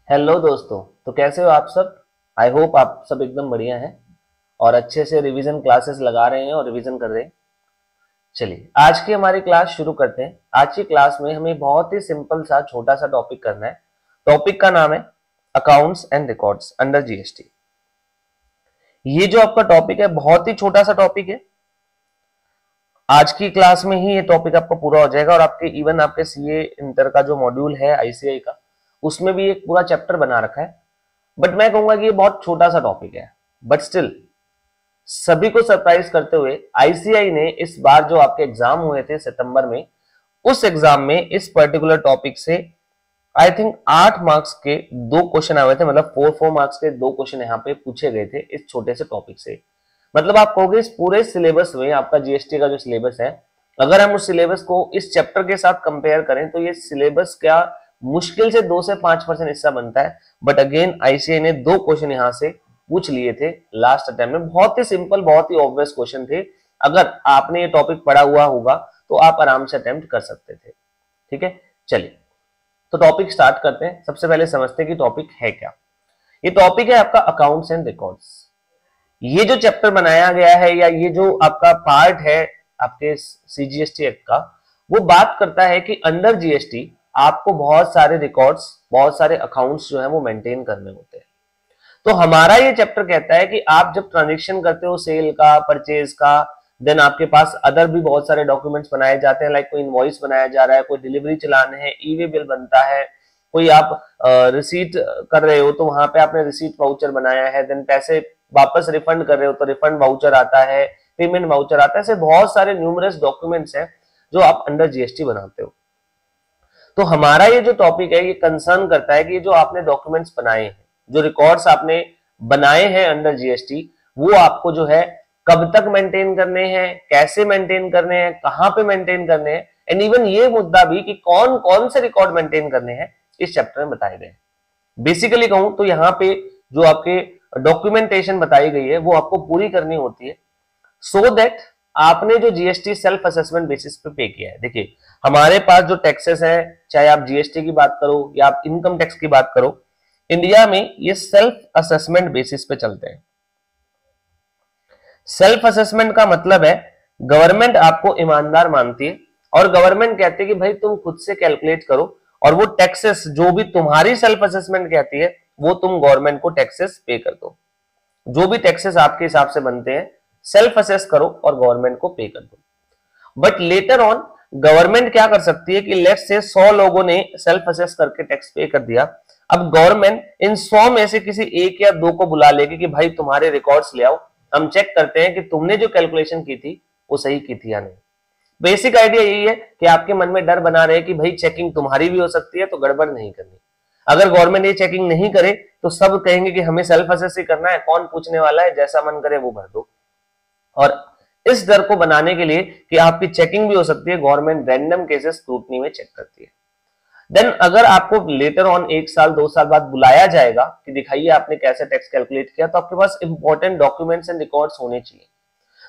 Hello दोस्तों। तो कैसे हो आप सब? आई होप आप सब एकदम बढ़िया हैं और अच्छे से रिवीजन क्लासेस लगा रहे हैं और रिवीजन कर रहे हैं। चलिए आज की हमारी क्लास शुरू करते हैं। आज की क्लास में हमें बहुत ही सिंपल सा छोटा सा टॉपिक करना है। टॉपिक का नाम है accounts and records under GST. ये जो आपका टॉपिक है बहुत ही छोटा सा टॉपिक है। आज की क्लास में ही ये टॉपिक आपका पूरा हो जाएगा और आपके इवन आपके सीए इंटर का जो मॉड्यूल है आईसीआई का, उसमें भी एक पूरा चैप्टर बना रखा है। बट मैं कहूंगा कि ये बहुत छोटा सा टॉपिक है, बट स्टिल सभी को सरप्राइज करते हुए आईसीआई ने इस बार जो आपके एग्जाम हुए थे सितंबर में, उस एग्जाम में इस पर्टिकुलर टॉपिक से आई थिंक 8 मार्क्स के 2 क्वेश्चन आए थे। मतलब 4 मार्क्स के 2 क्वेश्चन यहाँ पे पूछे गए थे इस छोटे से टॉपिक से। मतलब आप कहोगे इस पूरे सिलेबस में आपका जीएसटी का जो सिलेबस है, अगर हम उस सिलेबस को इस चैप्टर के साथ कंपेयर करें तो ये सिलेबस क्या मुश्किल से 2 से 5% हिस्सा बनता है। बट अगेन आईसीआई ने 2 क्वेश्चन यहाँ से पूछ लिए थे लास्ट अटेम्प्ट में। बहुत ही सिंपल, बहुत ही ऑब्वियस क्वेश्चन थे। अगर आपने ये टॉपिक पढ़ा हुआ होगा तो आप आराम से अटेम्प्ट कर सकते थे। ठीक है, चलिए तो टॉपिक स्टार्ट करते हैं। सबसे पहले समझते हैं कि टॉपिक है क्या। ये टॉपिक है आपका अकाउंट्स एंड रिकॉर्ड्स। ये जो चैप्टर बनाया गया है या ये जो आपका पार्ट है आपके सीजीएसटी एक्ट का, वो बात करता है कि अंडर जीएसटी आपको बहुत सारे रिकॉर्ड्स, बहुत सारे अकाउंट्स जो है वो मेंटेन करने होते हैं। तो हमारा ये चैप्टर कहता है कि आप जब ट्रांजेक्शन करते हो सेल का, परचेज का, देन आपके पास अदर भी बहुत सारे डॉक्यूमेंट्स बनाए जाते हैं। लाइक कोई इनवॉइस बनाया जा रहा है, कोई डिलीवरी चलान है, ई वे बिल बनता है, कोई आप रिसीट कर रहे हो तो वहां पे आपने रिसीट वाउचर बनाया है, देन पैसे वापस रिफंड कर रहे हो तो रिफंड वाउचर आता है, पेमेंट वाउचर आता है। ऐसे बहुत सारे न्यूमरस डॉक्यूमेंट्स हैं जो आप अंडर जीएसटी बनाते हो। तो हमारा ये जो टॉपिक है ये कंसर्न करता है कि जो आपने डॉक्यूमेंट्स बनाए हैं, जो रिकॉर्ड्स आपने बनाए हैं अंडर जीएसटी, वो आपको जो है कब तक मेंटेन करने हैं, कैसे मेंटेन करने हैं, कहां पे मेंटेन करने हैं, एंड इवन ये मुद्दा भी कि कौन कौन से रिकॉर्ड मेंटेन करने हैं इस चैप्टर में बताए गए। बेसिकली कहूं तो यहाँ पे जो आपके डॉक्यूमेंटेशन बताई गई है वो आपको पूरी करनी होती है सो दैट आपने जो जीएसटी सेल्फ असेसमेंट बेसिस पे किया है। देखिए हमारे पास जो टैक्सेस है, चाहे आप जीएसटी की बात करो या आप इनकम टैक्स की बात करो, इंडिया में ये सेल्फ असेसमेंट बेसिस पे चलते हैं। सेल्फ असेसमेंट का मतलब है गवर्नमेंट आपको ईमानदार मानती है और गवर्नमेंट कहती है कि भाई तुम खुद से कैलकुलेट करो और वो टैक्सेस जो भी तुम्हारी सेल्फ असेसमेंट कहती है वो तुम गवर्नमेंट को टैक्सेस पे कर दो। जो भी टैक्सेस आपके हिसाब से बनते हैं सेल्फ असेस करो और गवर्नमेंट को पे कर दो। बट लेटर ऑन गवर्नमेंट क्या कर सकती है कि लेट्स से 100 लोगों ने सेल्फ असेस करके टैक्स पे कर दिया। अब गवर्नमेंट इन 100 में से किसी एक या दो को बुला लेगी कि भाई तुम्हारे रिकॉर्ड्स ले आओ, हम चेक करते हैं कि तुमने जो कैलकुलेशन की थी वो सही की थी या नहीं। बेसिक आइडिया यही है कि आपके मन में डर बना रहे कि भाई चेकिंग तुम्हारी भी हो सकती है तो गड़बड़ नहीं करनी। अगर गवर्नमेंट ये चेकिंग नहीं करे तो सब कहेंगे कि हमें सेल्फ असेस ही करना है, कौन पूछने वाला है, जैसा मन करे वो भर दो। और इस डर को बनाने के लिए कि आपकी चेकिंग भी हो सकती है, गवर्नमेंट रैंडम केसेस स्क्रूटनी में चेक करती है। देन अगर आपको लेटर ऑन 1 साल 2 साल बाद बुलाया जाएगा कि दिखाइए आपने कैसे टैक्स कैलकुलेट किया, तो आपके पास इंपॉर्टेंट डॉक्यूमेंट्स एंड रिकॉर्ड्स होने चाहिए।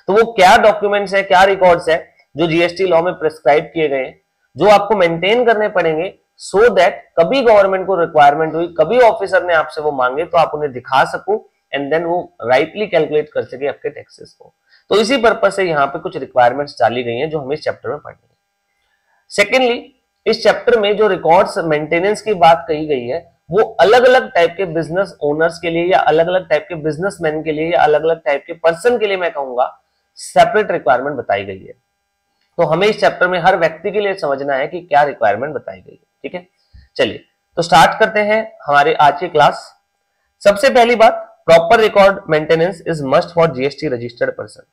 तो वो क्या डॉक्यूमेंट्स है, क्या रिकॉर्ड्स है जो जीएसटी लॉ में प्रिस्क्राइब किए गए हैं, जो आपको मेंटेन करने पड़ेंगे सो दैट कभी गवर्नमेंट को रिक्वायरमेंट हुई, कभी ऑफिसर ने आपसे वो मांगे तो आप उन्हें दिखा सको एंड देन वो राइटली कैलकुलेट कर सके आपके टैक्सेस को। तो इसी पर्पज से यहाँ पे कुछ रिक्वायरमेंट्स डाली गई हैं जो हमें इस चैप्टर में पढ़नी है। सेकेंडली इस चैप्टर में जो रिकॉर्ड्स मेंटेनेंस की बात कही गई है वो अलग अलग टाइप के बिजनेस ओनर्स के लिए या अलग अलग टाइप के बिजनेसमैन के लिए या अलग अलग टाइप के पर्सन के लिए मैं कहूंगा सेपरेट रिक्वायरमेंट बताई गई है। तो हमें इस चैप्टर में हर व्यक्ति के लिए समझना है कि क्या रिक्वायरमेंट बताई गई है। ठीक है, चलिए तो स्टार्ट करते हैं हमारे आज की क्लास। सबसे पहली बात, proper record maintenance is must for GST registered person.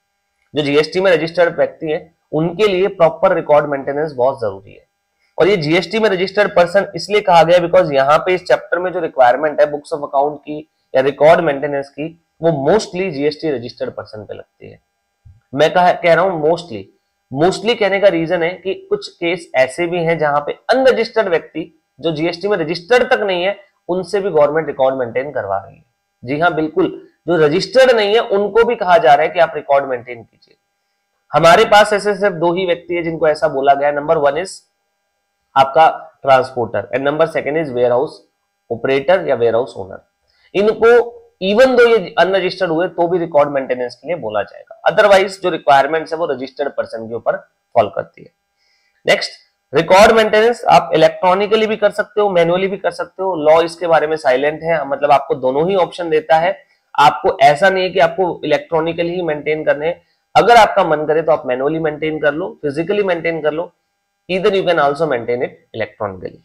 जो जीएसटी में रजिस्टर्ड व्यक्ति है उनके लिए प्रॉपर रिकॉर्ड मेंटेनेंस बहुत जरूरी है। और ये जीएसटी में रजिस्टर्ड पर्सन इसलिए कहा गया बिकॉज यहाँ पे इस चैप्टर में जो रिक्वायरमेंट है बुक्स ऑफ अकाउंट की या रिकॉर्ड मेंटेनेंस की, वो मोस्टली जीएसटी रजिस्टर्ड पर्सन पे लगती है। मैं कह रहा हूं मोस्टली। मोस्टली कहने का रीजन है कि कुछ केस ऐसे भी हैं जहां पे अनरजिस्टर्ड व्यक्ति जो जीएसटी में रजिस्टर्ड तक नहीं है उनसे भी गवर्नमेंट रिकॉर्ड मेंटेन करवा रही है। जी हाँ बिल्कुल, जो रजिस्टर्ड नहीं है उनको भी कहा जा रहा है कि आप रिकॉर्ड मेंटेन कीजिए। हमारे पास ऐसे सिर्फ 2 ही व्यक्ति है जिनको ऐसा बोला गया है। नंबर 1 इज आपका transporter and number 2 is warehouse operator or warehouse owner, इनको इवन दो ये अनरजिस्टर्ड हुए तो भी रिकॉर्ड मेंटेनेंस के लिए बोला जाएगा। अदरवाइज जो रिक्वायरमेंट्स है वो रजिस्टर्ड पर्सन के ऊपर फॉल करती है। नेक्स्ट, रिकॉर्ड मेंटेनेंस आप इलेक्ट्रॉनिकली भी कर सकते हो, मैनुअली भी कर सकते हो। लॉ इसके बारे में साइलेंट है, मतलब आपको दोनों ही ऑप्शन देता है। आपको ऐसा नहीं है कि आपको इलेक्ट्रॉनिकली ही मेंटेन करने हैं, अगर आपका मन करे तो आप मैनुअली मेंटेन कर लो, फिजिकली मेंटेन कर लो, either you can also maintain it electronically.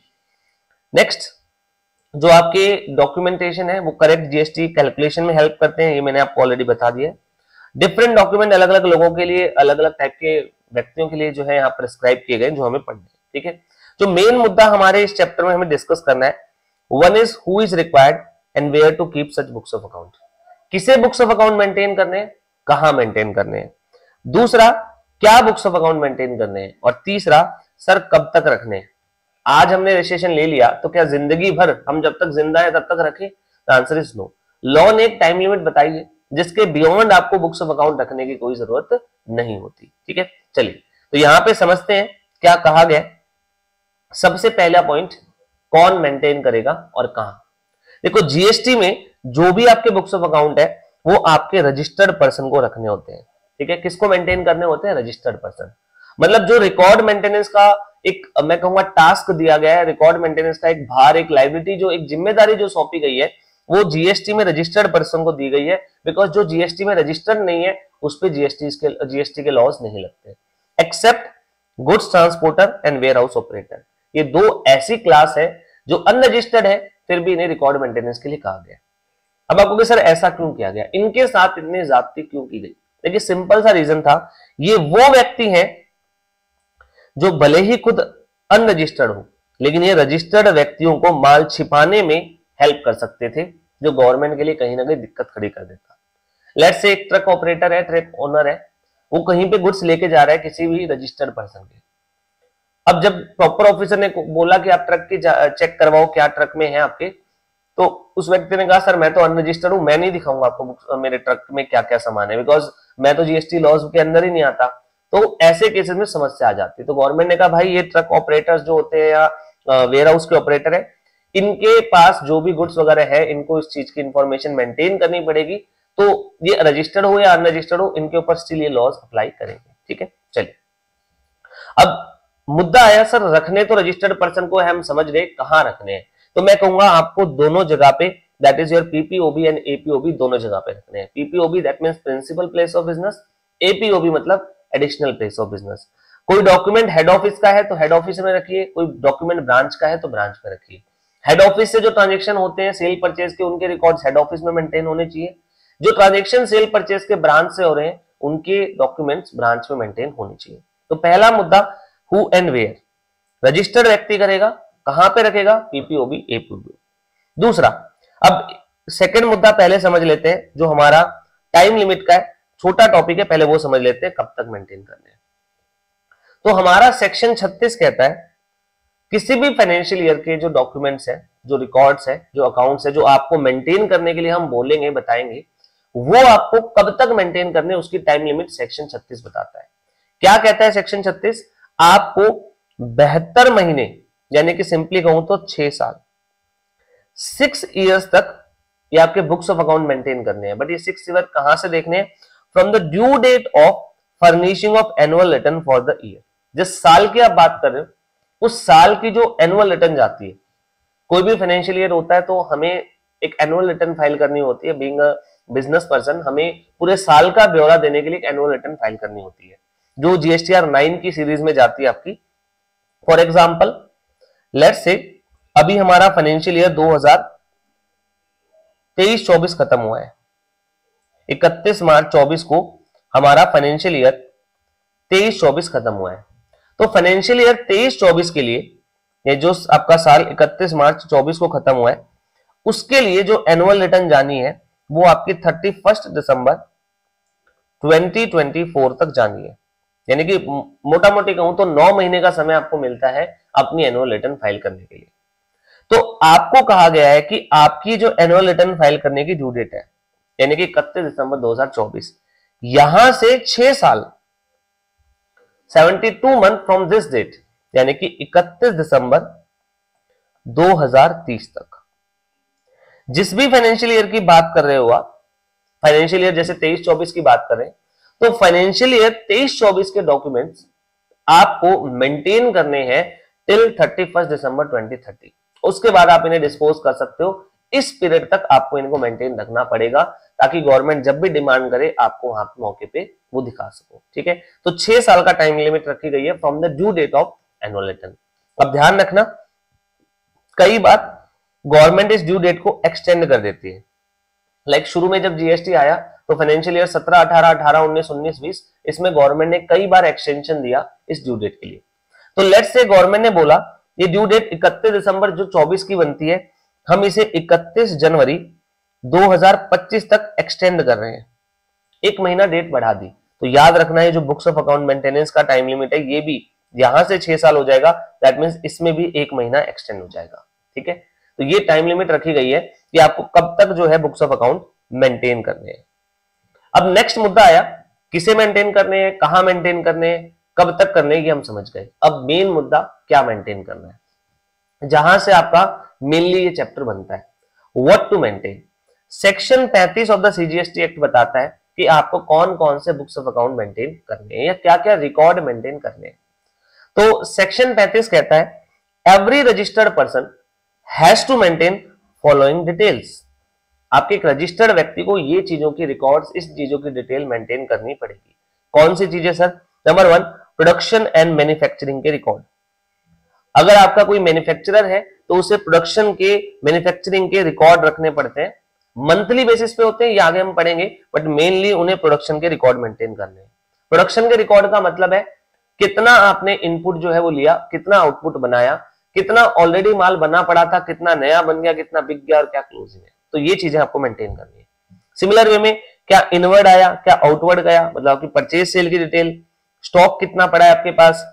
Next, जो आपके डॉक्यूमेंटेशन है वो करेक्ट जीएसटी कैलकुलेशन में हेल्प करते हैं, ये मैंने आपको ऑलरेडी बता दिया है। डिफरेंट डॉक्यूमेंट अलग अलग लोगों के लिए, अलग अलग टाइप के व्यक्तियों के लिए जो है यहाँ प्रिस्क्राइब किए गए, जो हमें पढ़ने हैं। ठीक है, जो मेन मुद्दा हमारे इस चैप्टर में हमें डिस्कस करना है, one is who is required and where to keep such books of account. किसे बुक्स ऑफ अकाउंट मेंटेन करने हैं, कहां मेंटेन करने हैं। दूसरा, क्या बुक्स ऑफ अकाउंट मेंटेन करने हैं। और तीसरा, सर कब तक रखने हैं। आज हमने रजिस्ट्रेशन ले लिया तो क्या जिंदगी भर हम जब तक जिंदा है तब तक रखें? The answer is no. Law ने एक टाइम लिमिट बताई है जिसके बियॉन्ड आपको बुक्स ऑफ अकाउंट रखने की कोई जरूरत नहीं होती। ठीक है, चलिए तो यहां पे समझते हैं क्या कहा गया। सबसे पहला पॉइंट, कौन मेंटेन करेगा और कहां। देखो, जीएसटी में जो भी आपके बुक्स ऑफ अकाउंट है वो आपके रजिस्टर्ड पर्सन को रखने होते हैं। ठीक है, किसको मेंटेन करने होते हैं? Registered person. मतलब जो रिकॉर्ड मेंटेनेंस का एक, मैं कहूंगा, टास्क दिया गया है, रिकॉर्ड मेंटेनेंस का एक भार, एक लाइबिलिटी, जो एक जिम्मेदारी जो सौंपी गई है वो जीएसटी में रजिस्टर्ड पर्सन को दी गई है। बिकॉज जो जीएसटी में रजिस्टर्ड नहीं है उस पर जीएसटी के लॉज नहीं लगते, except goods transporter and warehouse operator. ये दो ऐसी क्लास है जो अनरजिस्टर्ड है, फिर भी इन्हें रिकॉर्ड मेंटेनेंस के लिए कहा गया। अब आपको सर ऐसा क्यों किया गया, इनके साथ इतनी ज्यादती क्यों की गई? देखिए, सिंपल सा रीजन था, ये वो व्यक्ति हैं जो भले ही खुद अनरजिस्टर्ड हो, लेकिन ये रजिस्टर्ड व्यक्तियों को माल छिपाने में हेल्प कर सकते थे, जो गवर्नमेंट के लिए कहीं ना कहीं दिक्कत खड़ी कर देता। लेट्स से एक ट्रक ऑपरेटर है, ट्रक ओनर है, वो कहीं पे गुड्स लेके जा रहा है किसी भी रजिस्टर्ड पर्सन के। अब जब प्रॉपर ऑफिसर ने बोला कि आप ट्रक की चेक करवाओ क्या ट्रक में है आपके, तो उस व्यक्ति ने कहा सर मैं तो अनरजिस्टर्ड हूं, मैं नहीं दिखाऊंगा आपको मेरे ट्रक में क्या क्या सामान है, बिकॉज मैं तो जीएसटी लॉज के अंदर ही नहीं आता। तो ऐसे केसेस में समस्या आ जाती है। तो गवर्नमेंट ने कहा भाई ये ट्रक ऑपरेटर्स जो होते हैं या वेयर हाउस के ऑपरेटर है, इनके पास जो भी गुड्स वगैरह है इनको इस चीज की इंफॉर्मेशन मेंटेन करनी पड़ेगी। तो ये रजिस्टर्ड हो या अनरजिस्टर्ड हो, इनके ऊपर स्टिल ये लॉज अप्लाई करेंगे। ठीक है, चलिए अब मुद्दा आया, सर रखने तो रजिस्टर्ड पर्सन को हम समझ गए, कहां रखने हैं। तो मैं कहूंगा आपको दोनों जगह पे, that is your PPOB and APOB, दोनों जगह पे रखने हैं। PPOB that means principal place of business, APOB मतलब एडिशनल प्लेस ऑफ बिजनेस। कोई डॉक्यूमेंट हेड ऑफिस का है तो हेड ऑफिस में रखिए, कोई डॉक्यूमेंट ब्रांच का है तो ब्रांच में रखिए। हेड ऑफिस से जो ट्रांजेक्शन होते हैं सेल परचेज के, उनके रिकॉर्ड्स हेड ऑफिस में मेंटेन होने चाहिए। जो ट्रांजेक्शन सेल परचेज के ब्रांच से हो रहे हैं उनके डॉक्यूमेंट्स ब्रांच में मेंटेन होने चाहिए। तो पहला मुद्दा, हु एंड वेयर, रजिस्टर्ड व्यक्ति करेगा, कहां पे रखेगा? पीपीओबी एपीओबी। दूसरा, अब सेकंड मुद्दा पहले समझ लेते हैं, जो हमारा टाइम लिमिट का है, छोटा टॉपिक है, पहले वो समझ लेते हैं कब तक मेंटेन करने हैं। तो हमारा सेक्शन 36 कहता है किसी भी फाइनेंशियल ईयर के जो डॉक्यूमेंट्स है, जो रिकॉर्ड्स है, जो अकाउंट्स है, जो आपको मेंटेन करने के लिए हम बोलेंगे, बताएंगे, वो आपको कब तक मेंटेन करने, उसकी टाइम लिमिट सेक्शन 36 बताता है। क्या कहता है सेक्शन 36? आपको 72 महीने, यानी कि सिंपली कहूं तो 6 साल, 6 इयर्स तक ये आपके बुक्स ऑफ अकाउंट मेंटेन करने हैं। बट ये 6 ईयर कहां से देखने हैं? From the due date of furnishing of annual return for the year. जिस साल की आप बात कर रहे हो उस साल की जो एनुअल रिटर्न जाती है, कोई भी फाइनेंशियल ईयर होता है तो हमें एक एनुअल रिटर्न फाइल करनी होती है। बीइंग अ बिजनेस पर्सन, हमें पूरे साल का ब्यौरा देने के लिए एक एनुअल रिटर्न फाइल करनी होती है, जो जीएसटीआर 9 की सीरीज में जाती है आपकी। फॉर एग्जाम्पल, लेट्स से अभी हमारा फाइनेंशियल ईयर 2023-24 खत्म हुआ है, 31 मार्च 24 को हमारा फाइनेंशियल ईयर 23-24 खत्म हुआ है। तो फाइनेंशियल ईयर 23-24 के लिए, ये जो आपका साल 31 मार्च 24 को खत्म हुआ है, उसके लिए जो एनुअल रिटर्न जानी है वो आपकी 31 दिसंबर 2024 तक जानी है। यानी कि मोटा मोटी कहूं तो 9 महीने का समय आपको मिलता है अपनी एनुअल रिटर्न फाइल करने के लिए। तो आपको कहा गया है कि आपकी जो एनुअल रिटर्न फाइल करने की ड्यू डेट है, यानी कि 31 दिसंबर 2024, यहां से 6 साल 72 मंथ फ्रॉम दिस डेट, यानी कि 31 दिसंबर 2030 तक, जिस भी फाइनेंशियल ईयर की बात कर रहे हो आप, फाइनेंशियल ईयर जैसे 23-24 की बात करें, तो फाइनेंशियल ईयर 23-24 के डॉक्यूमेंट्स आपको मेंटेन करने हैं टिल 31 दिसंबर 2030। उसके बाद आप इन्हें डिस्पोज कर सकते हो। इस पीरियड तक आपको इनको मेंटेन रखना पड़ेगा ताकि गवर्नमेंट जब भी डिमांड करे आपको वहां मौके पे वो दिखा सको। ठीक है, तो 6 साल का टाइम लिमिट रखी गई है from the due date of annual return. अब ध्यान रखना, कई बार गवर्नमेंट इस ड्यू डेट को एक्सटेंड कर देती है। लाइक शुरू में जब जीएसटी आया तो फाइनेंशियल ईयर 17, 18, 18, 19, 19, 20 इसमें गवर्नमेंट ने कई बार एक्सटेंशन दिया इस ड्यू डेट के लिए। तो लेट्स से गवर्नमेंट ने बोला ये ड्यू डेट 31 दिसंबर जो 24 की बनती है, हम इसे 31 जनवरी 2025 तक एक्सटेंड कर रहे हैं, एक महीना डेट बढ़ा दी। तो याद रखना है जो बुक्स ऑफ अकाउंट मेंटेनेंस का टाइम लिमिट है ये भी यहां से 6 साल हो जाएगा, दैट मींस इसमें भी एक महीना एक्सटेंड हो जाएगा। ठीक है, तो ये टाइम लिमिट रखी गई है कि आपको कब तक जो है बुक्स ऑफ अकाउंट मेंटेन करने हैं। अब नेक्स्ट मुद्दा आया, किसे मेंटेन करने हैं, कहां मेंटेन करने हैं, कब तक करने हैं, ये हम समझ गए। अब मेन मुद्दा क्या मेंटेन करना है, जहां से आपका मेनली ये चैप्टर बनता है, what to maintain. Section 35 of the CGST act बताता है कि आपको कौन कौन से बुक्स ऑफ अकाउंट मेंटेन करने हैं या क्या क्या रिकॉर्ड मेंटेन करने हैं। तो सेक्शन 35 कहता है every registered person has to maintain following details. आपके एक रजिस्टर्ड व्यक्ति को ये चीजों की रिकॉर्ड्स, इस चीजों की डिटेल मेंटेन करनी पड़ेगी। कौन सी चीजें sir? Number 1, production and manufacturing के रिकॉर्ड। अगर आपका कोई मैन्युफैक्चरर है तो उसे प्रोडक्शन के, मैन्युफैक्चरिंग के रिकॉर्ड रखने पड़ते हैं। मंथली बेसिस पे होते हैं, ये आगे हम पढ़ेंगे, बट मेनली उन्हें प्रोडक्शन के रिकॉर्ड मेंटेन करने हैं। प्रोडक्शन के रिकॉर्ड का मतलब है कितना आपने इनपुट जो है वो लिया, कितना आउटपुट बनाया, कितना ऑलरेडी माल बना पड़ा था, कितना नया बन गया, कितना बिक गया और क्या क्लोजिंग है। तो ये चीजें आपको मेंटेन करनी है। सिमिलर वे में क्या इनवर्ड आया, क्या आउटवर्ड गया, मतलब आपकी परचेज सेल की डिटेल, स्टॉक कितना पड़ा है आपके पास,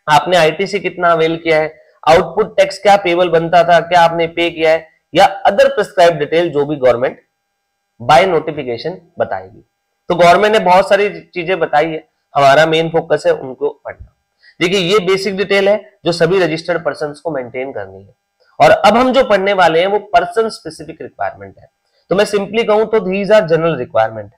आपने आईटीसी कितना अवेल किया है, आउटपुट टैक्स क्या पेबल बनता था, क्या आपने पे किया है, या अदर प्रिस्क्राइब डिटेल जो भी गवर्नमेंट बाय नोटिफिकेशन बताएगी। तो गवर्नमेंट ने बहुत सारी चीजें बताई है, हमारा मेन फोकस है उनको पढ़ना। देखिए ये बेसिक डिटेल है जो सभी रजिस्टर्ड पर्संस को मेंटेन करनी है। और अब हम जो पढ़ने वाले हैं वो पर्सन स्पेसिफिक रिक्वायरमेंट है। तो मैं सिंपली कहूं तो दीज आर जनरल रिक्वायरमेंट,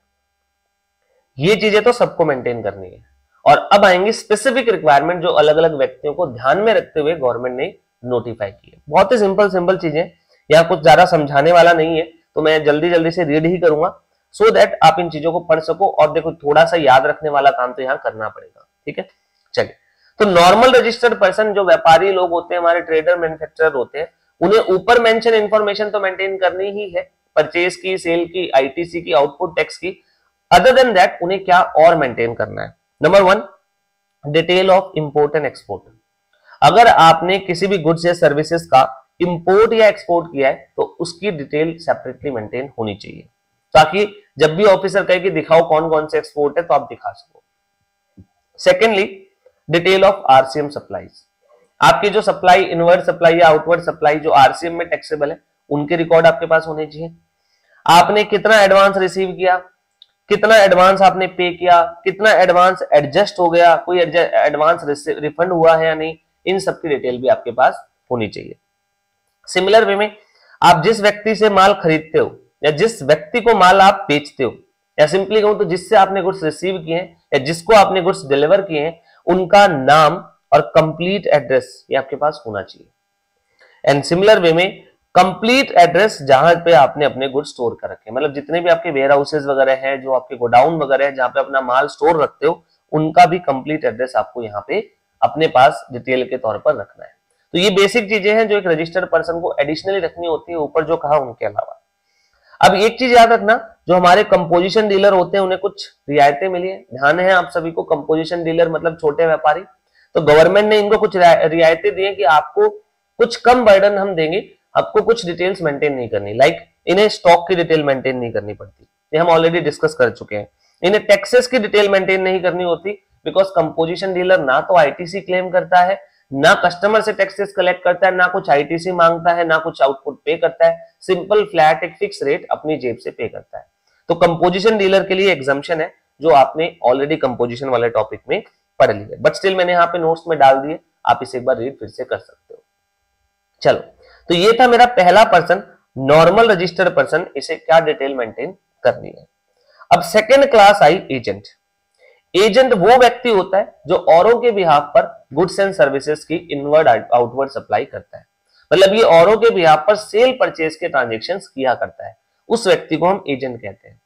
ये चीजें तो सबको मेंटेन करनी है। और अब आएंगी स्पेसिफिक रिक्वायरमेंट जो अलग अलग व्यक्तियों को ध्यान में रखते हुए गवर्नमेंट ने नोटिफाई की है। बहुत ही सिंपल चीजें, यहाँ कुछ ज्यादा समझाने वाला नहीं है, तो मैं जल्दी से रीड ही करूंगा सो दैट आप इन चीजों को पढ़ सको। और देखो थोड़ा सा याद रखने वाला काम तो यहाँ करना पड़ेगा। ठीक है, चलिए। तो नॉर्मल रजिस्टर्ड पर्सन जो व्यापारी लोग होते हैं, हमारे ट्रेडर मैन्युफैक्चरर होते हैं, उन्हें ऊपर मेंशन इंफॉर्मेशन तो मेंटेन करनी ही है, परचेज की, सेल की, आईटीसी की, आउटपुट टैक्स की। अदर देन दैट उन्हें क्या और मेंटेन करना है? Number 1, detail of import and export. अगर आपने किसी भी गुड्स या सर्विसेज का इंपोर्ट या एक्सपोर्ट किया है तो उसकी डिटेल सेपरेटली मेंटेन होनी चाहिए, ताकि जब भी ऑफिसर कहे कि दिखाओ कौन कौन से एक्सपोर्ट है तो आप दिखा सको। Secondly, detail of RCM supplies. आपकी जो सप्लाई, इनवर्ड सप्लाई या आउटवर्ड सप्लाई जो आरसीएम में टैक्सेबल है, उनके रिकॉर्ड आपके पास होने चाहिए। आपने कितना एडवांस रिसीव किया, कितना एडवांस आपने पे किया, कितना एडवांस एडजस्ट हो गया, कोई एडवांस रिफंड हुआ है या नहीं, इन सब की डिटेल भी आपके पास होनी चाहिए। सिमिलर वे में आप जिस व्यक्ति से माल खरीदते हो या जिस व्यक्ति को माल आप बेचते हो, या सिंपली कहूं तो जिससे आपने गुड्स रिसीव किए हैं या जिसको आपने गुड्स डिलीवर किए हैं, उनका नाम और कंप्लीट एड्रेस ये आपके पास होना चाहिए। एंड सिमिलर वे में कंप्लीट एड्रेस जहां पे आपने अपने गुड्स स्टोर कर रखे हैं, मतलब जितने भी आपके वेयर हाउसेज वगैरह हैं, जो आपके गोडाउन वगैरह है जहां पे अपना माल स्टोर रखते हो, उनका भी कंप्लीट एड्रेस आपको यहाँ पे अपने पास डिटेल के तौर पर रखना है। तो ये बेसिक चीजें हैं जो एक रजिस्टर्ड पर्सन को एडिशनली रखनी होती है, ऊपर जो कहा उनके अलावा। अब एक चीज याद रखना, जो हमारे कंपोजिशन डीलर होते हैं उन्हें कुछ रियायतें मिली है। ध्यान है आप सभी को, कंपोजिशन डीलर मतलब छोटे व्यापारी। तो गवर्नमेंट ने इनको कुछ रियायतें दी है कि आपको कुछ कम बर्डन हम देंगे, आपको कुछ डिटेल्स मेंटेन नहीं करनी। लाइक इन्हें स्टॉक की डिटेल मेंटेन नहीं करनी पड़ती, ये हम ऑलरेडी डिस्कस कर चुके हैं। इन्हें टैक्सेस की डिटेल मेंटेन नहीं करनी होती, बिकॉज कंपोजिशन डीलर ना तो आईटीसी क्लेम करता है, ना कस्टमर से टैक्सेस कलेक्ट करता है, ना कुछ आईटीसी मांगता है, ना कुछ आउटपुट पे करता है। सिंपल फ्लैट एक फिक्स रेट अपनी जेब से पे करता है। तो कंपोजिशन डीलर के लिए एग्जम्पशन है जो आपने ऑलरेडी कंपोजिशन वाले टॉपिक में पढ़ लिया, बट स्टिल मैंने यहाँ पे नोट्स में डाल दिए, आप इसे एक बार रीड फिर से कर सकते हो। चलो, तो ये था मेरा पहला पर्सन, नॉर्मल रजिस्टर्ड पर्सन इसे क्या डिटेल मेंटेन करनी है। अब second class I agent. Agent वो व्यक्ति होता है जो औरों के बिहाफ पर गुड्स एंड सर्विसेज की इनवर्ड आउटवर्ड सप्लाई करता है, मतलब ये औरों के बिहाफ पर सेल परचेज के ट्रांजेक्शंस किया करता है, उस व्यक्ति को हम एजेंट कहते हैं।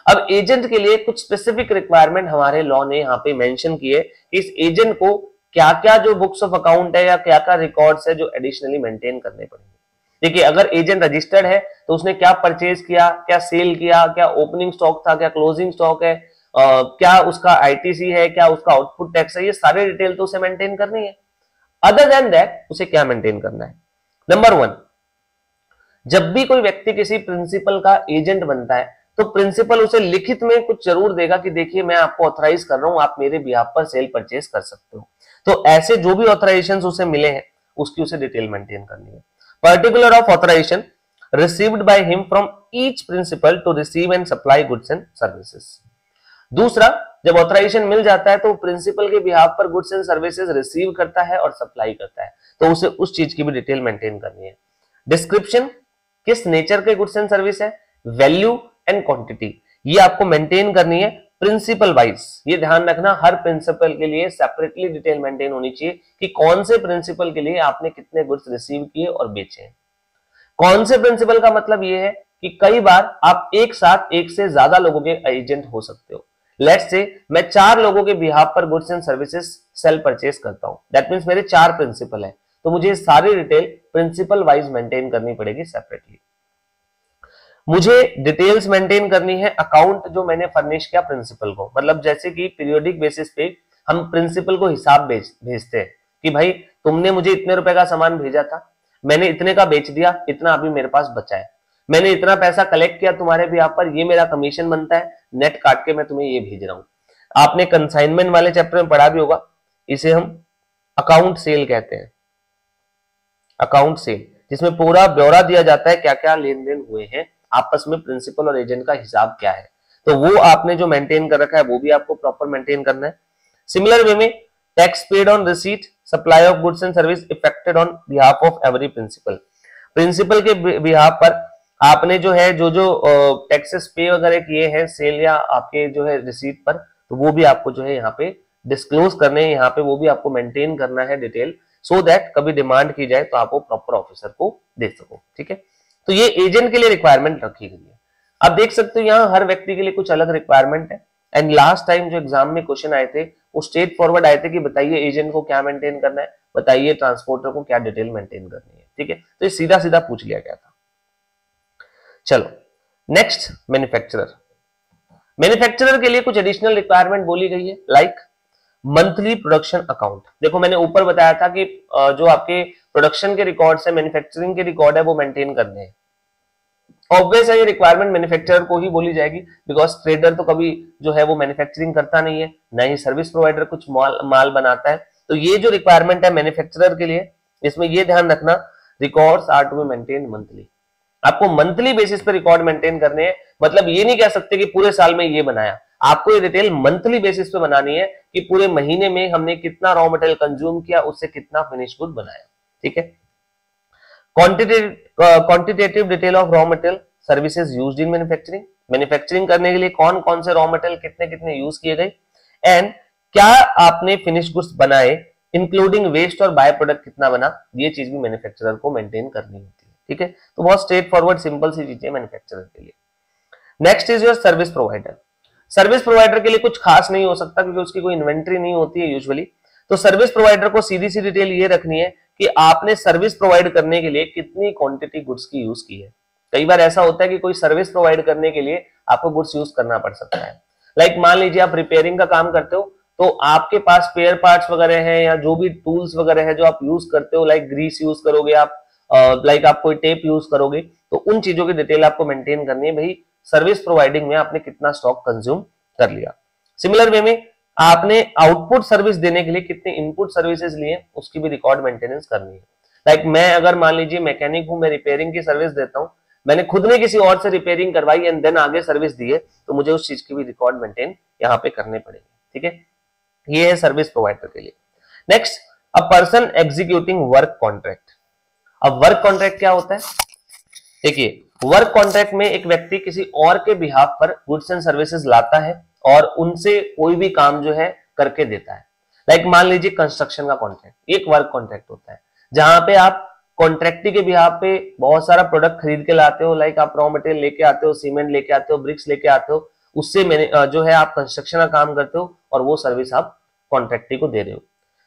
अब एजेंट के लिए कुछ स्पेसिफिक रिक्वायरमेंट हमारे लॉ ने यहाँ पे मेंशन किए कि इस एजेंट को क्या क्या जो बुक्स ऑफ अकाउंट है या क्या क्या रिकॉर्ड्स है जो एडिशनली मेंटेन करने पड़ेंगे। देखिए, अगर एजेंट रजिस्टर्ड है तो उसने क्या परचेज किया, क्या सेल किया, क्या ओपनिंग स्टॉक था, क्या क्लोजिंग स्टॉक है, क्या उसका आईटीसी है, क्या उसका आउटपुट टैक्स है, ये सारे डिटेल तो उसे मेंटेन करनी है। अदर देन दैट उसे क्या मेंटेन करना है। नंबर 1, जब भी कोई व्यक्ति किसी प्रिंसिपल का एजेंट बनता है तो प्रिंसिपल उसे लिखित में कुछ जरूर देगा कि देखिए मैं आपको ऑथराइज कर रहा हूं, आप मेरे बिहाफ पर सेल परचेज कर सकते हो। तो ऐसे जो भी ऑथराइजेशन उसे मिले हैं उसकी उसे डिटेल मेंटेन करनी है। Particular of authorization received by him from each principal to receive and supply goods and services. दूसरा, जब ऑथराइजेशन मिल जाता है तो प्रिंसिपल के बिहाफ पर गुड्स एंड सर्विसेज रिसीव करता है और सप्लाई करता है, तो उसे उस चीज की भी डिटेल मेंटेन करनी है। डिस्क्रिप्शन, किस नेचर के गुड्स एंड सर्विस है, वैल्यू एंड क्वांटिटी, ये आपको मेंटेन करनी है प्रिंसिपल वाइज। ये ध्यान रखना, हर प्रिंसिपल के लिए सेपरेटली डिटेल मेंटेन होनी चाहिए कि कौन से प्रिंसिपल के लिए आपने कितने गुड्स रिसीव किए और बेचे हैं। कौन से प्रिंसिपल का मतलब ये है कि कई बार आप एक साथ एक से ज्यादा लोगों के एजेंट हो सकते हो। लेट्स से मैं 4 लोगों के बिहाफ पर goods and services cell purchase करता हूं, दैट मींस मेरे 4 प्रिंसिपल है, तो मुझे सारी डिटेल प्रिंसिपल वाइज मेंटेन करनी पड़ेगी सेपरेटली। मुझे डिटेल्स मेंटेन करनी है अकाउंट जो मैंने फर्निश किया प्रिंसिपल को, मतलब जैसे कि पीरियोडिक बेसिस पे हम प्रिंसिपल को हिसाब भेजते हैं कि भाई तुमने मुझे इतने रुपए का सामान भेजा था, मैंने इतने का बेच दिया, इतना अभी मेरे पास बचा है, मैंने इतना पैसा कलेक्ट किया तुम्हारे बिहाफ पर, ये मेरा कमीशन बनता है, नेट काट के मैं तुम्हें ये भेज रहा हूं। आपने कंसाइनमेंट वाले चैप्टर में पढ़ा भी होगा, इसे हम अकाउंट सेल कहते हैं, अकाउंट सेल, जिसमें पूरा ब्यौरा दिया जाता है क्या क्या लेन देन हुए हैं, आपस में प्रिंसिपल और एजेंट का हिसाब क्या है, तो वो आपने जो मेंटेन कर रखा है वो भी आपको प्रॉपर मेंटेन करना है। सिमिलर वे में tax paid on receipt, supply of goods and service effected on behalf of every principal, principal के बिहाफ पर आपने जो है जो टैक्सेस पे वगैरह किए हैं सेल या आपके जो है रिसीट पर, तो वो भी आपको जो है यहाँ पे डिस्क्लोज करने हैं, यहाँ पे वो भी आपको मेंटेन करना है डिटेल, सो दैट कभी डिमांड की जाए तो आप वो प्रॉपर ऑफिसर को दे सको। ठीक है, तो ये एजेंट के लिए रिक्वायरमेंट रखी गई है। आप देख सकते हो यहाँ हर व्यक्ति के लिए कुछ अलग रिक्वायरमेंट है, एंड लास्ट टाइम जो एग्जाम में क्वेश्चन आए थे वो स्ट्रेट फॉरवर्ड आए थे कि बताइए एजेंट को क्या मेंटेन करना है, बताइए ट्रांसपोर्टर को क्या डिटेल मेंटेन करनी है। ठीक है, तो ये सीधा सीधा पूछ लिया गया था। चलो नेक्स्ट, मैन्युफैक्चरर। मैन्युफैक्चरर के लिए कुछ एडिशनल रिक्वायरमेंट बोली गई है, लाइक मंथली प्रोडक्शन अकाउंट। देखो मैंने ऊपर बताया था कि जो आपके प्रोडक्शन के रिकॉर्ड्स है, मैन्युफैक्चरिंग के रिकॉर्ड है, वो मेंटेन करने हैं। ऑब्वियस है ये रिक्वायरमेंट मैन्युफैक्चरर को ही बोली जाएगी, बिकॉज ट्रेडर तो कभी जो है वो मैन्युफैक्चरिंग करता नहीं है, ना ही सर्विस प्रोवाइडर कुछ माल बनाता है। तो ये जो रिक्वायरमेंट है मैन्युफैक्चरर के लिए, इसमें ये ध्यान रखना records are to be maintain monthly, आपको मंथली बेसिस पे रिकॉर्ड मेंटेन करने हैं। मतलब ये नहीं कह सकते कि पूरे साल में ये बनाया, आपको ये डिटेल मंथली बेसिस पे बनानी है कि पूरे महीने में हमने कितना रॉ मटेरियल कंज्यूम किया, उससे कितना फिनिश गुड बनाया। ठीक है, quantitative detail of raw material services used in manufacturing, manufacturing करने के लिए कौन कौन से रॉ मटेरियल कितने कितने यूज किए गए, एंड क्या आपने फिनिश गुड्स बनाए इंक्लूडिंग वेस्ट और बाय प्रोडक्ट कितना बना, ये चीज भी मैन्युफैक्चरर को मेंटेन करनी होती है। ठीक है, तो बहुत स्ट्रेट फॉरवर्ड सिंपल सी चीजें मैन्युफैक्चरर के लिए। Next is your service provider. Service provider के लिए कुछ खास नहीं हो सकता क्योंकि उसकी कोई इन्वेंट्री नहीं होती है यूजुअली, तो सर्विस प्रोवाइडर को सीधी सी डिटेल ये रखनी है कि आपने सर्विस प्रोवाइड करने के लिए कितनी क्वांटिटी गुड्स की यूज की है। कई बार ऐसा होता है कि कोई सर्विस प्रोवाइड करने के लिए आपको गुड्स यूज करना पड़ सकता है, लाइक मान लीजिए आप रिपेयरिंग का काम करते हो, तो आपके पास स्पेयर पार्ट्स वगैरह हैं या जो भी टूल्स वगैरह है जो आप यूज करते हो, लाइक ग्रीस यूज करोगे आप, लाइक आप कोई टेप यूज करोगे, तो उन चीजों की डिटेल आपको मेंटेन करनी है, भाई सर्विस प्रोवाइडिंग में आपने कितना स्टॉक कंज्यूम कर लिया। सिमिलर वे में आपने आउटपुट सर्विस देने के लिए कितने इनपुट सर्विसेज लिए, उसकी भी रिकॉर्ड मेंटेनेंस करनी है। लाइक मैं अगर मान लीजिए मैकेनिक हूं, मैं रिपेयरिंग की सर्विस देता हूं, मैंने खुद ने किसी और से रिपेयरिंग करवाई एंड देन आगे सर्विस दी है, तो मुझे उस चीज की भी रिकॉर्ड मेंटेन यहाँ पे करने पड़ेगी। ठीक है, ये है सर्विस प्रोवाइडर के लिए। Next, a person executing work contract. अब वर्क कॉन्ट्रैक्ट क्या होता है, देखिए, वर्क कॉन्ट्रैक्ट में एक व्यक्ति किसी और के बिहाफ पर गुड्स एंड सर्विसेज लाता है और उनसे कोई भी काम जो है करके देता है। लाइक मान लीजिए कंस्ट्रक्शन का कॉन्ट्रैक्ट, एक वर्क कॉन्ट्रैक्ट होता है जहां पे आप कॉन्ट्रैक्टी के बिहाफ पे बहुत सारा प्रोडक्ट खरीद के लाते हो। लाइक आप रॉ मटेरियल लेके आते हो, सीमेंट लेके आते हो, ब्रिक्स लेके आते हो, उससे जो है आप कंस्ट्रक्शन का काम करते हो और वो सर्विस आप कॉन्ट्रैक्टी को दे रहे हो।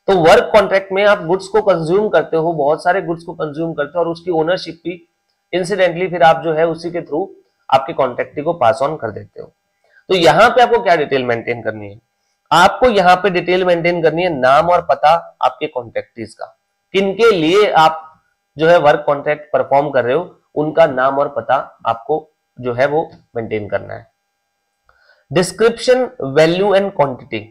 तो वर्क कॉन्ट्रैक्ट में आप गुड्स को कंज्यूम करते हो, बहुत सारे गुड्स को कंज्यूम करते हो और उसकी ओनरशिप भी इंसिडेंटली फिर आप जो है उसी के थ्रू आपके कॉन्ट्रैक्टी को पास ऑन कर देते हो। तो यहां पे आपको क्या डिटेल मेंटेन करनी है? आपको यहां पे डिटेल मेंटेन करनी है नाम और पता आपके कॉन्ट्रैक्टीज का, किनके लिए आप जो है वर्क कॉन्ट्रैक्ट परफॉर्म कर रहे हो, उनका नाम और पता आपको जो है वो मेंटेन करना है। Description, value and quantity,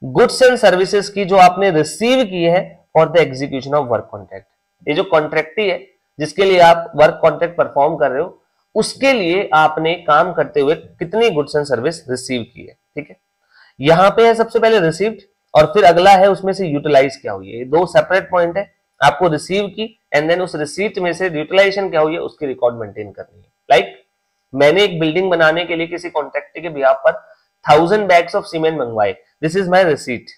goods and services की जो आपने रिसीव की है for the execution of work contract. ये जो कॉन्ट्रैक्टी है जिसके लिए आप वर्क कॉन्ट्रैक्ट परफॉर्म कर रहे हो, उसके लिए आपने काम करते हुए कितनी गुड्स एंड सर्विस रिसीव की है। ठीक है, यहां पे है सबसे पहले रिसीव्ड और फिर अगला है उसमें से यूटिलाइज क्या हुई है। ये दो सेपरेट पॉइंट है। आपको रिसीव की एंड देन उस रिसीट में से यूटिलाइजेशन क्या हुई है उसकी रिकॉर्ड मेंटेन करनी है। लाइक मैंने एक बिल्डिंग बनाने के लिए किसी कॉन्ट्रैक्टर के बिहाफ पर 1000 बैग्स ऑफ सीमेंट मंगवाए, this is my receipt,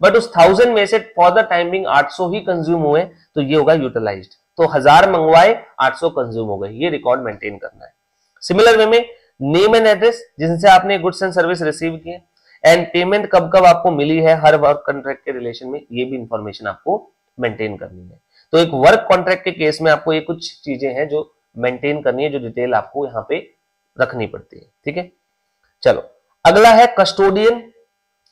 but उस 1000 में से for the time being 800 he consume हुए, तो ये होगा यूटिलाइज्ड। तो 1000 मंगवाए, 800 कंज्यूम हो गए, ये रिकॉर्ड मेंटेन करना है। सिमिलर वे में नेम एंड एड्रेस जिनसे आपने गुड्स एंड सर्विस रिसीव किए एंड पेमेंट कब कब आपको मिली है हर वर्क कॉन्ट्रैक्ट के रिलेशन में, ये भी इंफॉर्मेशन आपको मेंटेन करनी है। तो एक वर्क कॉन्ट्रैक्ट के केस में आपको ये कुछ चीजें हैं जो मेंटेन करनी है, जो डिटेल आपको यहाँ पे रखनी पड़ती है। ठीक है, चलो अगला है कस्टोडियन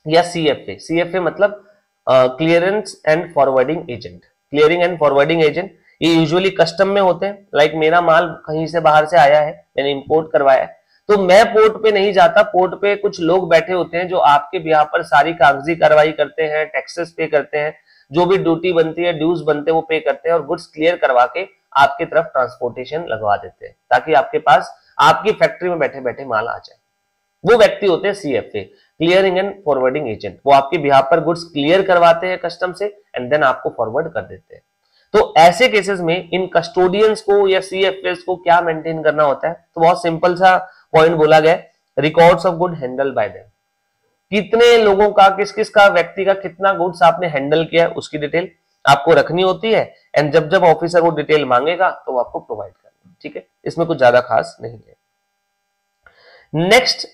या सीएफए। सीएफए मतलब clearance and forwarding agent. Clearing and forwarding agent ये यूजुअली कस्टम में होते हैं। लाइक मेरा माल कहीं से बाहर से आया है, मैंने इंपोर्ट करवाया है, तो मैं पोर्ट पे नहीं जाता, पोर्ट पे कुछ लोग बैठे होते हैं जो आपके बिहाफ पर सारी कागजी कार्रवाई करते हैं, टैक्सेस पे करते हैं, जो भी ड्यूटी बनती है, ड्यूज बनते हैं वो पे करते हैं और गुड्स क्लियर करवा के आपकी तरफ ट्रांसपोर्टेशन लगवा देते हैं ताकि आपके पास आपकी फैक्ट्री में बैठे बैठे माल आ जाए। वो व्यक्ति होते हैं CFA, clearing and forwarding agent. वो आपके बिहाफ पर गुड्स क्लियर करवाते हैं कस्टम से एंड देन आपको फॉरवर्ड कर देते हैं। तो ऐसे केसेस में इन कस्टोडियंस को या सीएफएस को क्या मेंटेन करना होता है? तो बहुत सिंपल सा पॉइंट बोला गया, records of good handle bye them. कितने लोगों का, किस किस का, व्यक्ति का कितना गुड्स आपने हैंडल किया है उसकी डिटेल आपको रखनी होती है एंड जब जब ऑफिसर वो डिटेल मांगेगा तो वो आपको प्रोवाइड करना है। ठीक है, इसमें कुछ ज्यादा खास नहीं है। Next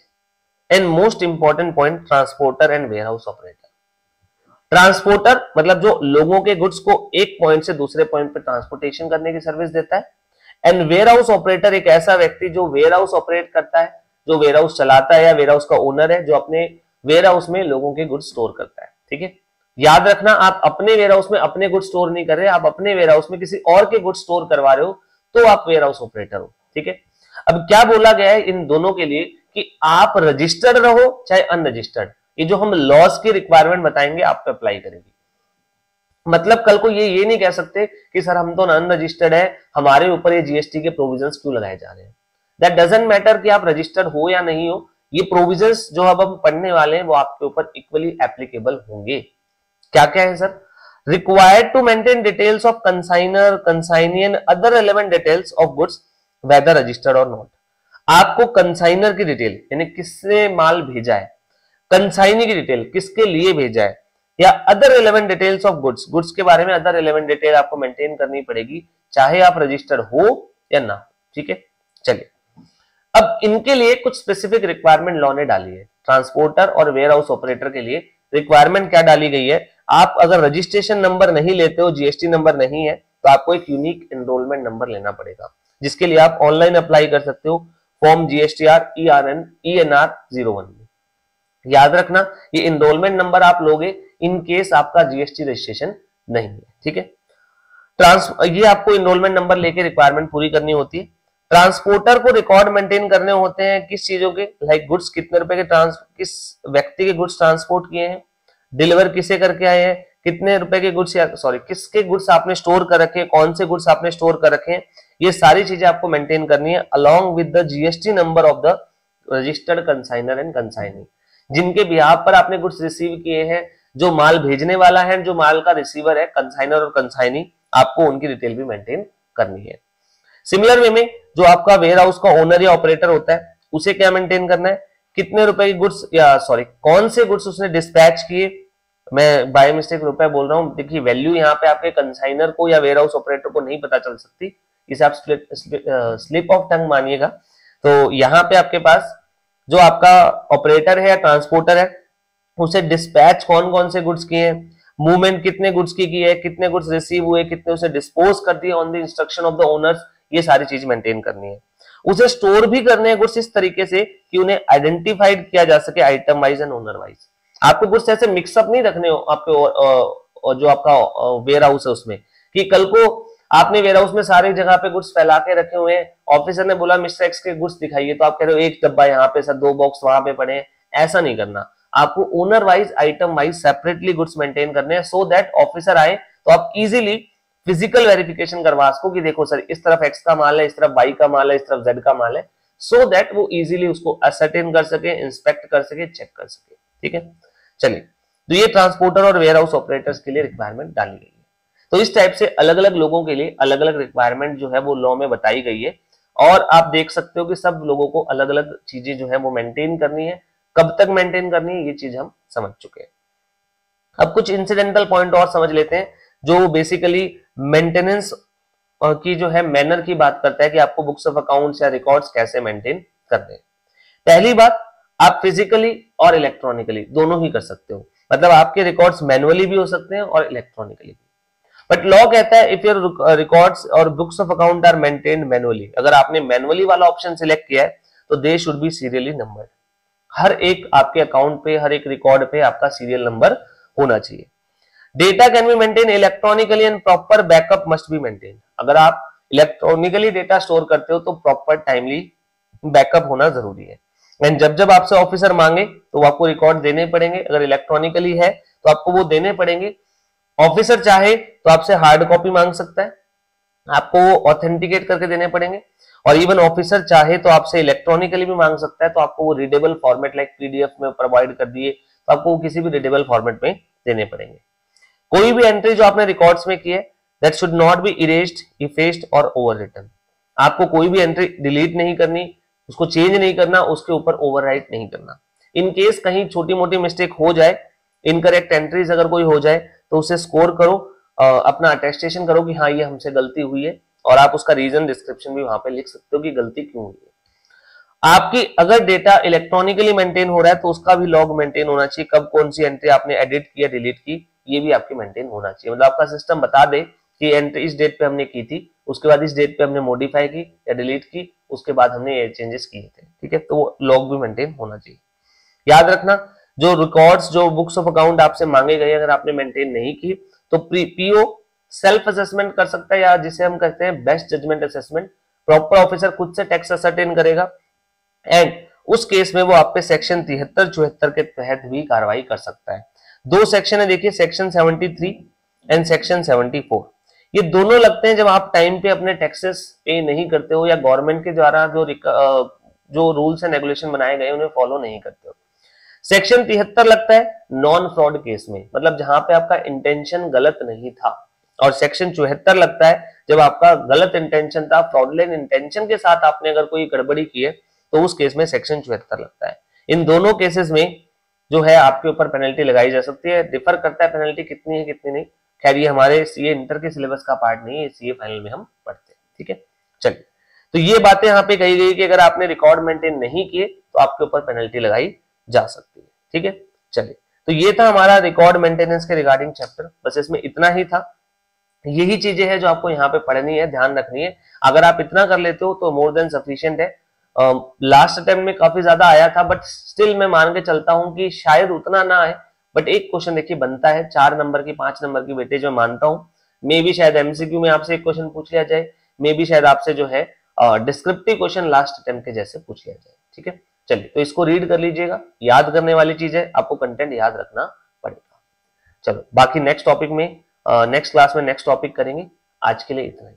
and most important point, transporter and warehouse operator. Transporter मतलब जो लोगों के गुड्स को एक पॉइंट से दूसरे पॉइंट पर ट्रांसपोर्टेशन करने की सर्विस देता है। एंड वेयरहाउस ऑपरेटर एक ऐसा व्यक्ति जो वेयरहाउस ऑपरेट करता है, जो वेयरहाउस चलाता है या वेयरहाउस का ओनर है, जो अपने वेयरहाउस में लोगों के गुड्स स्टोर करता है। ठीक है, याद रखना आप अपने वेयरहाउस में अपने गुड्स स्टोर नहीं कर रहे, आप अपने वेयरहाउस में किसी और के गुड्स स्टोर करवा रहे हो तो आप वेयरहाउस ऑपरेटर हो। ठीक है, अब क्या बोला गया है इन दोनों के लिए कि आप रजिस्टर्ड रहो चाहे अनरजिस्टर्ड, ये जो हम लॉस की रिक्वायरमेंट बताएंगे आप पे अप्लाई करेंगे। मतलब कल को ये नहीं कह सकते कि सर हम तो अनरजिस्टर्ड है, हमारे ऊपर ये जीएसटी के प्रोविजंस क्यों लगाए जा रहे हैं। दैट डजंट मैटर कि आप रजिस्टर्ड हो या नहीं हो, ये प्रोविजंस जो अब हम पढ़ने वाले हैं वो आपके ऊपर इक्वली एप्लीकेबल होंगे। क्या क्या है sir? Required to maintain details of consignor, consignee and other relevant details of goods whether registered और नॉट। आपको कंसाइनर की डिटेल यानी किसने माल भेजा है, कंसाइनी की डिटेल किसके लिए भेजा है, या other relevant details of goods, goods के बारे में अदर रिलेवेंट डिटेल आपको मेंटेन करनी पड़ेगी चाहे आप रजिस्टर्ड हो या ना। ठीक है, चलिए अब इनके लिए कुछ स्पेसिफिक रिक्वायरमेंट लॉ ने डाली है। ट्रांसपोर्टर और वेयरहाउस ऑपरेटर के लिए रिक्वायरमेंट क्या डाली गई है? आप अगर रजिस्ट्रेशन नंबर नहीं लेते हो, जीएसटी नंबर नहीं है, तो आपको एक यूनिक एनरोलमेंट नंबर लेना पड़ेगा, जिसके लिए आप ऑनलाइन अप्लाई कर सकते हो फॉर्म GSTR ENR 01 में। याद रखना ये एनरोलमेंट नंबर आप लोगे इन केस आपका जीएसटी रजिस्ट्रेशन नहीं है। ठीक है, ये आपको एनरोलमेंट नंबर लेके रिक्वायरमेंट पूरी करनी होती है। ट्रांसपोर्टर को रिकॉर्ड मेंटेन करने होते हैं किस चीजों के, लाइक गुड्स कितने रुपए के किस व्यक्ति के गुड्स ट्रांसपोर्ट किए हैं, डिलीवर किसे करके आए हैं, कितने रुपए के गुड्स या किसके गुड्स आपने स्टोर कर रखे हैं, कौन से गुड्स आपने स्टोर कर रखे हैं, ये सारी चीजें आपको मेंटेन करनी है along with the GST number of the registered consignor and consignee. जिनके बिहाफ पर आपने गुड्स रिसीव किए हैं, जो माल भेजने वाला है, जो माल का रिसीवर है, कंसाइनर और कंसाइनी, आपको उनकी डिटेल भी मेंटेन करनी है। सिमिलर वे में जो आपका वेयर हाउस का ओनर या ऑपरेटर होता है उसे क्या मेंटेन करना है, कितने रुपए की गुड्स या सॉरी कौन से गुड्स उसने डिस्पैच किए, मैं बाय मिस्टेक रुपए बोल रहा हूं, देखिए वैल्यू यहाँ पे आपके कंसाइनर को या वेयर हाउस ऑपरेटर को नहीं पता चल सकती, इसे आप स्लिप ऑफ टंग मानिएगा। तो यहाँ पे आपके पास जो आपका ऑपरेटर है या ट्रांसपोर्टर है उसे डिस्पैच कौन कौन से गुड्स किए हैं, मूवमेंट कितने गुड्स की है, कितने गुड्स रिसीव हुए, कितने उसे डिस्पोज कर दिए on the instruction of the owners, ये सारी चीज मेंटेन करनी है। उसे स्टोर भी करने हैं गुड्स इस तरीके से कि उन्हें आइडेंटिफाइड किया जा सके item wise and owner wise. आपको गुड्स ऐसे मिक्सअप नहीं रखने हो आपके जो आपका वेयर हाउस है उसमें, कि कल को आपने वेयर हाउस में सारी जगह पे गुड्स फैला के रखे हुए हैं, ऑफिसर ने बोला मिस्टर एक्स के गुड्स दिखाइए, तो आप कह रहे हो एक डब्बा यहाँ पे सर, 2 बॉक्स वहां पे पड़े हैं, ऐसा नहीं करना। आपको owner wise item wise separately goods maintain करने हैं, सो दैट ऑफिसर आए तो आप इजीली फिजिकल वेरिफिकेशन करवा सको कि देखो सर इस तरफ एक्स का माल है, इस तरफ वाई का माल है, इस तरफ जेड का माल है, सो दैट वो इजीली उसको असर्टेन कर सके, इंस्पेक्ट कर सके, चेक कर सके। ठीक है, चलिए, तो ये ट्रांसपोर्टर और वेयर हाउस ऑपरेटर्स के लिए रिक्वायरमेंट डाली गई है। तो इस टाइप से अलग अलग लोगों के लिए अलग अलग रिक्वायरमेंट जो है वो लॉ में बताई गई है, और आप देख सकते हो कि सब लोगों को अलग अलग चीजें जो है वो मेंटेन करनी है, कब तक मेंटेन करनी है ये चीज हम समझ चुके हैं। अब कुछ इंसिडेंटल पॉइंट और समझ लेते हैं जो बेसिकली मेंटेनेंस की जो है मैनर की बात करता है कि आपको बुक्स ऑफ अकाउंट्स या रिकॉर्ड्स कैसे मेंटेन करने हैं। पहली बात, आप फिजिकली और इलेक्ट्रॉनिकली दोनों ही कर सकते हो, मतलब आपके रिकॉर्ड्स मैनुअली भी हो सकते हैं और इलेक्ट्रॉनिकली भी। बट लॉ कहता है इफ योर रिकॉर्ड्स और books of account are maintained manually, अगर आपने मैनुअली वाला ऑप्शन सिलेक्ट किया है तो they should be serially numbered. हर एक आपके अकाउंट पे, हर एक रिकॉर्ड पे आपका सीरियल नंबर होना चाहिए। Data can be maintain electronically and proper backup must be maintain. अगर आप इलेक्ट्रॉनिकली डेटा स्टोर करते हो तो प्रॉपर टाइमली बैकअप होना जरूरी है, एंड जब जब आपसे ऑफिसर मांगे तो वो आपको रिकॉर्ड देने पड़ेंगे। अगर इलेक्ट्रॉनिकली है तो आपको वो देने पड़ेंगे। ऑफिसर चाहे तो आपसे हार्ड कॉपी मांग सकता है, आपको वो ऑथेंटिकेट करके देने पड़ेंगे, और इवन ऑफिसर चाहे तो आपसे इलेक्ट्रॉनिकली भी मांग सकता है, तो आपको वो रीडेबल फॉर्मेट लाइक पीडीएफ में प्रोवाइड कर दिए तो आपको किसी भी रीडेबल फॉर्मेट में देने पड़ेंगे। कोई भी एंट्री जो आपने रिकॉर्ड्स में की है that should not be erased, effaced और ओवररिटन। आपको कोई भी एंट्री डिलीट नहीं करनी, उसको चेंज नहीं करना, उसके ऊपर ओवरराइट नहीं करना। इन केस कहीं छोटी मोटी मिस्टेक हो जाए, इनकरेक्ट एंट्रीज अगर कोई हो जाए तो उसे स्कोर करो, अपना अटेस्टेशन करो कि हाँ ये हमसे गलती हुई है, और आप उसका रीजन डिस्क्रिप्शन भी वहां पे लिख सकते हो कि गलती क्यों हुई है। आपकी अगर डेटा इलेक्ट्रॉनिकली मेंटेन हो रहा है तो उसका भी लॉग मेंटेन होना चाहिए, कब कौन सी एंट्री आपने एडिट किया, डिलीट की, ये भी आपकी मेंटेन होना चाहिए। मतलब आपका सिस्टम बता दे कि एंट्री इस डेट पे हमने की थी, उसके बाद इस डेट पे हमने मॉडिफाई की या डिलीट की, उसके बाद हमने ये चेंजेस किए थे। ठीक है, तो वो लॉग भी मेंटेन होना चाहिए। याद रखना, जो रिकॉर्ड्स, जो बुक्स ऑफ अकाउंट आपसे मांगे गए, अगर आपने मेंटेन नहीं की तो पीओ सेल्फ असेसमेंट कर सकता है, या जिसे हम कहते हैं best judgement assessment. Proper officer खुद से टैक्स असर्टेन करेगा, एंड उस केस में वो आप पे सेक्शन 73-74 के तहत भी कार्रवाई कर सकता है। 2 सेक्शन है, देखिए सेक्शन 73 एंड सेक्शन 74। ये दोनों लगते हैं जब आप टाइम पे अपने टैक्सेस पे नहीं करते हो, या गवर्नमेंट के द्वारा जो रूल्स एंड रेगुलेशन बनाए गए उन्हें फॉलो नहीं करते हो। सेक्शन 73 लगता है नॉन फ्रॉड केस में, मतलब जहां पे आपका इंटेंशन गलत नहीं था, और सेक्शन 74 लगता है जब आपका गलत इंटेंशन था, फ्रॉडलेंट इंटेंशन के साथ आपने अगर कोई गड़बड़ी की है तो उस केस में सेक्शन 74 लगता है। इन दोनों केसेस में जो है आपके ऊपर पेनल्टी लगाई जा सकती है। डिफर करता है पेनल्टी कितनी है कितनी नहीं, खैर ये हमारे सीए इंटर के सिलेबस का पार्ट नहीं है, सीए फाइनल में हम पढ़ते हैं। ठीक है, चलिए, तो ये बातें यहाँ पे कही गई कि अगर आपने रिकॉर्ड मेंटेन नहीं किए तो आपके ऊपर पेनल्टी लगाई जा सकती है। ठीक है, चलिए, तो ये था हमारा रिकॉर्ड मेंटेनेंस के रिगार्डिंग चैप्टर, बस इसमें इतना ही था। यही चीजें हैं जो आपको यहाँ पे पढ़नी है, ध्यान रखनी है। अगर आप इतना कर लेते हो तो मोर देन सफिशिएंट है। लास्ट अटेम्प्ट में काफी ज्यादा आया था, बट स्टिल मैं मान के चलता हूं कि शायद उतना ना आए, बट एक क्वेश्चन देखिए बनता है 4 नंबर की, 5 नंबर की वेटेज मैं मानता हूं। मे भी शायद एमसीक्यू में आपसे एक क्वेश्चन पूछ लिया जाए, मे भी शायद आपसे जो है डिस्क्रिप्टिव क्वेश्चन लास्ट अटेम्प्ट के जैसे पूछ लिया जाए। ठीक है, चलिए, तो इसको रीड कर लीजिएगा, याद करने वाली चीज है, आपको कंटेंट याद रखना पड़ेगा। चलो, बाकी नेक्स्ट टॉपिक में नेक्स्ट क्लास में नेक्स्ट टॉपिक करेंगे। आज के लिए इतना ही।